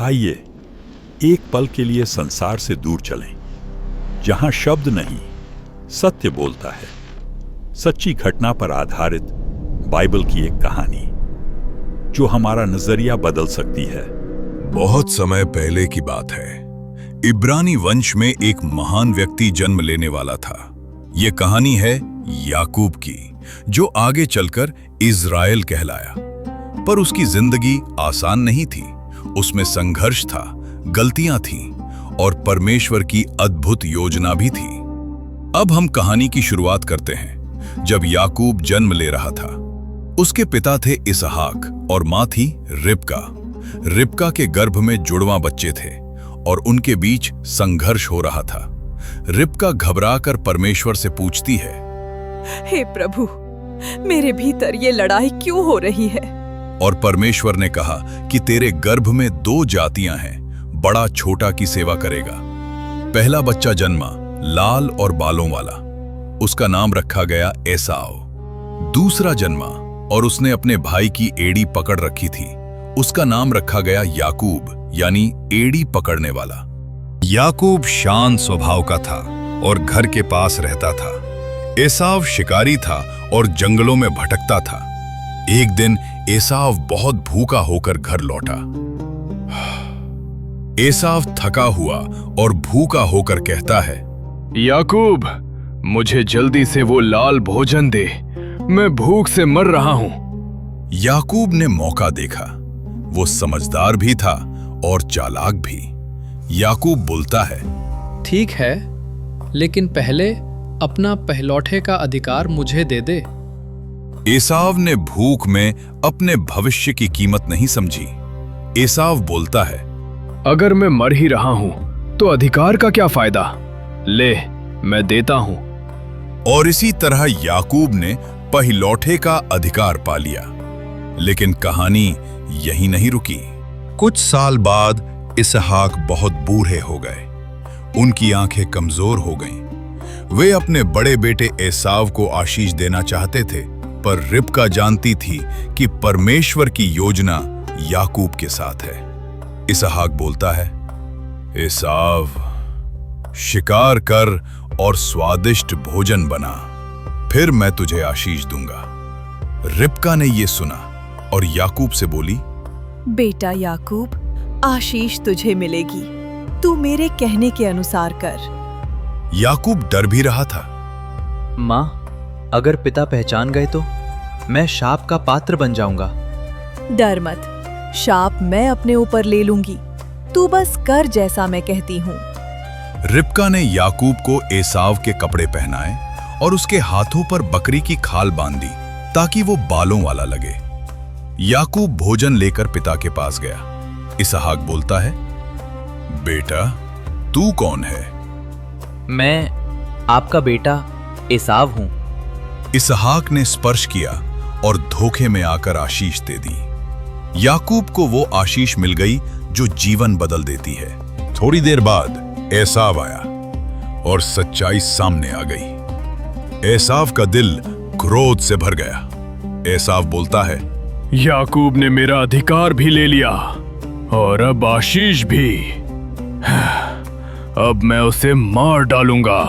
आइए एक पल के लिए संसार से दूर चलें, जहां शब्द नहीं सत्य बोलता है। सच्ची घटना पर आधारित बाइबल की एक कहानी जो हमारा नजरिया बदल सकती है। बहुत समय पहले की बात है। इब्रानी वंश में एक महान व्यक्ति जन्म लेने वाला था। ये कहानी है याकूब की, जो आगे चलकर इज़राइल कहलाया। पर उसकी जिंदगी आसान नहीं थी। उसमें संघर्ष था, गलतियां थीं और परमेश्वर की अद्भुत योजना भी थी। अब हम कहानी की शुरुआत करते हैं जब याकूब जन्म ले रहा था। उसके पिता थे इसहाक और मां थी रिबका। रिबका के गर्भ में जुड़वां बच्चे थे और उनके बीच संघर्ष हो रहा था। रिबका घबराकर परमेश्वर से पूछती है, हे प्रभु, मेरे भीतर ये लड़ाई क्यों हो रही है? और परमेश्वर ने कहा कि तेरे गर्भ में 2 जातियां हैं, बड़ा छोटा की सेवा करेगा। पहला बच्चा जन्मा, लाल और बालों वाला। उसका नाम रखा गया एसाव। दूसरा जन्मा और उसने अपने भाई की एड़ी पकड़ रखी थी। उसका नाम रखा गया याकूब, यानी एड़ी पकड़ने वाला। याकूब शांत स्वभाव का था और घर के पास रहता था। एसाव शिकारी था और जंगलों में भटकता था। एक दिन एसाव बहुत भूखा होकर घर लौटा। एसाव थका हुआ और भूखा होकर कहता है, याकूब, मुझे जल्दी से वो लाल भोजन दे, मैं भूख से मर रहा हूं। याकूब ने मौका देखा। वो समझदार भी था और चालाक भी। याकूब बोलता है, ठीक है, लेकिन पहले अपना पहलौठे का अधिकार मुझे दे दे। एसाव ने भूख में अपने भविष्य की कीमत नहीं समझी। एसाव बोलता है, अगर मैं मर ही रहा हूं तो अधिकार का क्या फायदा? ले, मैं देता हूं। और इसी तरह याकूब ने पहिलौठे का अधिकार पा लिया। लेकिन कहानी यहीं नहीं रुकी। कुछ साल बाद इसहाक बहुत बूढ़े हो गए। उनकी आंखें कमजोर हो गईं। वे अपने बड़े बेटे एसाव को आशीष देना चाहते थे, पर रिबका जानती थी कि परमेश्वर की योजना याकूब के साथ है। इसहाक बोलता है, एसाव, शिकार कर और स्वादिष्ट भोजन बना, फिर मैं तुझे आशीष दूंगा। रिबका ने यह सुना और याकूब से बोली, बेटा याकूब, आशीष तुझे मिलेगी, तू मेरे कहने के अनुसार कर। याकूब डर भी रहा था। माँ, अगर पिता पहचान गए तो मैं शाप का पात्र बन जाऊंगा। डर मत, शाप मैं अपने ऊपर ले लूंगी, तू बस कर जैसा मैं कहती हूँ। रिबका ने याकूब को एसाव के कपड़े पहनाए और उसके हाथों पर बकरी की खाल बांधी ताकि वो बालों वाला लगे। याकूब भोजन लेकर पिता के पास गया। इसहाक बोलता है, बेटा, तू कौन है? मैं आपका बेटा एसाव हूं। इसहाक ने स्पर्श किया और धोखे में आकर आशीष दे दी। याकूब को वो आशीष मिल गई जो जीवन बदल देती है। थोड़ी देर बाद एसाव आया और सच्चाई सामने आ गई। एसाव का दिल क्रोध से भर गया। एसाव बोलता है, याकूब ने मेरा अधिकार भी ले लिया और अब आशीष भी। अब मैं उसे मार डालूंगा।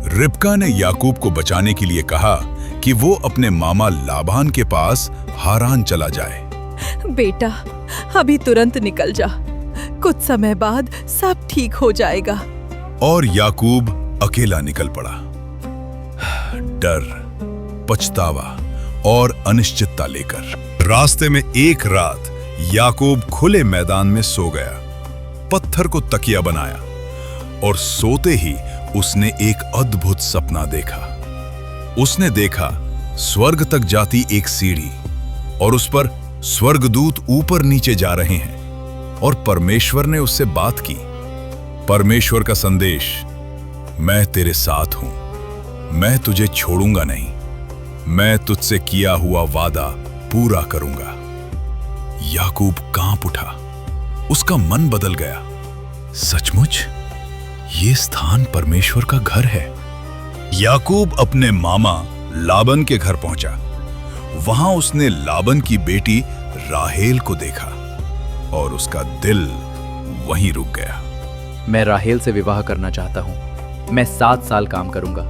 रिबका ने याकूब को बचाने के लिए कहा कि वो अपने मामा लाबान के पास हारान चला जाए। बेटा, अभी तुरंत निकल जा, कुछ समय बाद सब ठीक हो जाएगा। और याकूब अकेला निकल पड़ा। डर, पछतावा और अनिश्चितता लेकर। रास्ते में एक रात याकूब खुले मैदान में सो गया। पत्थर को तकिया बनाया और सोते ही उसने एक अद्भुत सपना देखा। उसने देखा स्वर्ग तक जाती एक सीढ़ी और उस पर स्वर्गदूत ऊपर नीचे जा रहे हैं और परमेश्वर ने उससे बात की। परमेश्वर का संदेश, मैं तेरे साथ हूं, मैं तुझे छोड़ूंगा नहीं, मैं तुझसे किया हुआ वादा पूरा करूंगा। याकूब कांप उठा। उसका मन बदल गया। सचमुच ये स्थान परमेश्वर का घर है। याकूब अपने मामा लाबन के घर पहुंचा। वहां उसने लाबन की बेटी राहेल को देखा। और उसका दिल वहीं रुक गया। मैं राहेल से विवाह करना चाहता हूँ। मैं 7 साल काम करूंगा।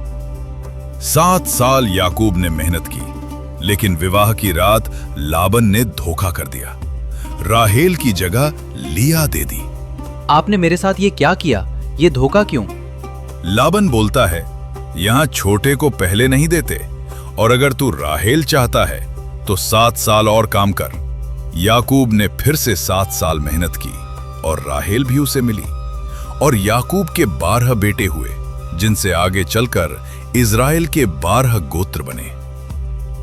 7 साल याकूब ने मेहनत की, लेकिन विवाह की रात लाबन ने धोखा कर दिया। राहेल की जगह लिया दे दी। आपने मेरे साथ ये क्या किया? ये धोखा क्यों? लाबन बोलता है, यहां छोटे को पहले नहीं देते, और अगर तू राहेल चाहता है तो 7 साल और काम कर। याकूब ने फिर से 7 साल मेहनत की और राहेल भी उसे मिली, और याकूब के 12 बेटे हुए, जिनसे आगे चलकर इज़राइल के 12 गोत्र बने।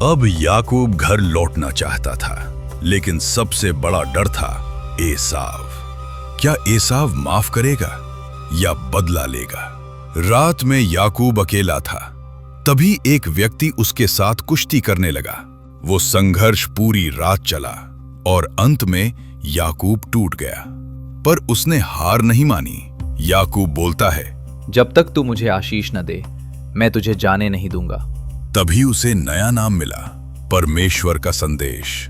अब याकूब घर लौटना चाहता था, लेकिन सबसे बड़ा डर था एसाव। क्या एसाव माफ करेगा या बदला लेगा? रात में याकूब अकेला था, तभी एक व्यक्ति उसके साथ कुश्ती करने लगा। वो संघर्ष पूरी रात चला और अंत में याकूब टूट गया, पर उसने हार नहीं मानी। याकूब बोलता है, जब तक तू मुझे आशीष न दे, मैं तुझे जाने नहीं दूंगा। तभी उसे नया नाम मिला, परमेश्वर का संदेश।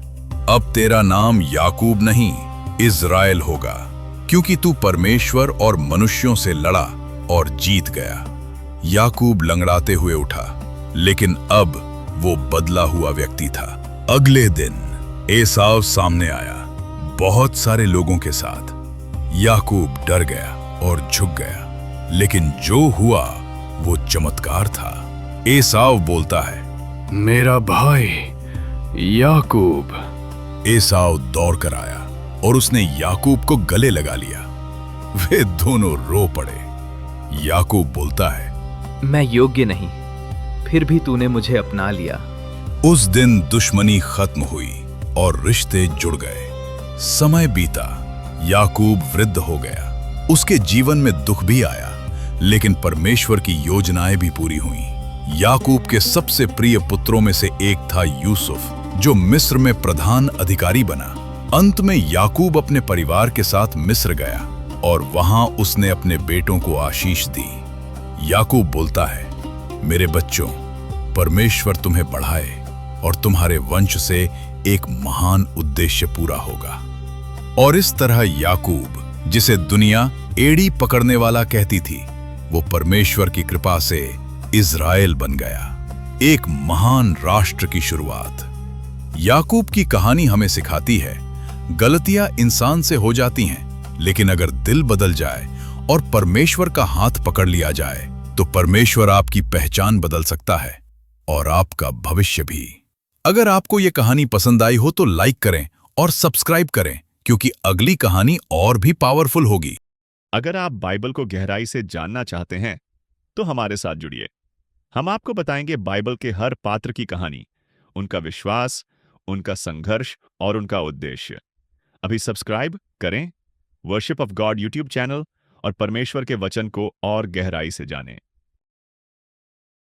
अब तेरा नाम याकूब नहीं, इज़राइल होगा, क्योंकि तू परमेश्वर और मनुष्यों से लड़ा और जीत गया। याकूब लंगड़ाते हुए उठा, लेकिन अब वो बदला हुआ व्यक्ति था। अगले दिन एसाव सामने आया, बहुत सारे लोगों के साथ। याकूब डर गया और झुक गया, लेकिन जो हुआ वो चमत्कार था। एसाव बोलता है, मेरा भाई याकूब। एसाव दौड़ कर आया और उसने याकूब को गले लगा लिया। वे दोनों रो पड़े। याकूब बोलता है, मैं योग्य नहीं, फिर भी तूने मुझे अपना लिया। उस दिन दुश्मनी खत्म हुई और रिश्ते जुड़ गए। समय बीता, याकूब वृद्ध हो गया। उसके जीवन में दुख भी आया, लेकिन परमेश्वर की योजनाएं भी पूरी हुईं। याकूब के सबसे प्रिय पुत्रों में से एक था यूसुफ, जो मिस्र में प्रधान अधिकारी बना। अंत में याकूब अपने परिवार के साथ मिस्र गया और वहां उसने अपने बेटों को आशीष दी। याकूब बोलता है, मेरे बच्चों, परमेश्वर तुम्हें बढ़ाए और तुम्हारे वंश से एक महान उद्देश्य पूरा होगा। और इस तरह याकूब, जिसे दुनिया एड़ी पकड़ने वाला कहती थी, वो परमेश्वर की कृपा से इज़राइल बन गया, एक महान राष्ट्र की शुरुआत। याकूब की कहानी हमें सिखाती है, गलतियां इंसान से हो जाती हैं, लेकिन अगर दिल बदल जाए और परमेश्वर का हाथ पकड़ लिया जाए, तो परमेश्वर आपकी पहचान बदल सकता है और आपका भविष्य भी। अगर आपको यह कहानी पसंद आई हो तो लाइक करें और सब्सक्राइब करें, क्योंकि अगली कहानी और भी पावरफुल होगी। अगर आप बाइबल को गहराई से जानना चाहते हैं तो हमारे साथ जुड़िए। हम आपको बताएंगे बाइबल के हर पात्र की कहानी, उनका विश्वास, उनका संघर्ष और उनका उद्देश्य। अभी सब्सक्राइब करें worship of God YouTube channel और परमेश्वर के वचन को और गहराई से जानें।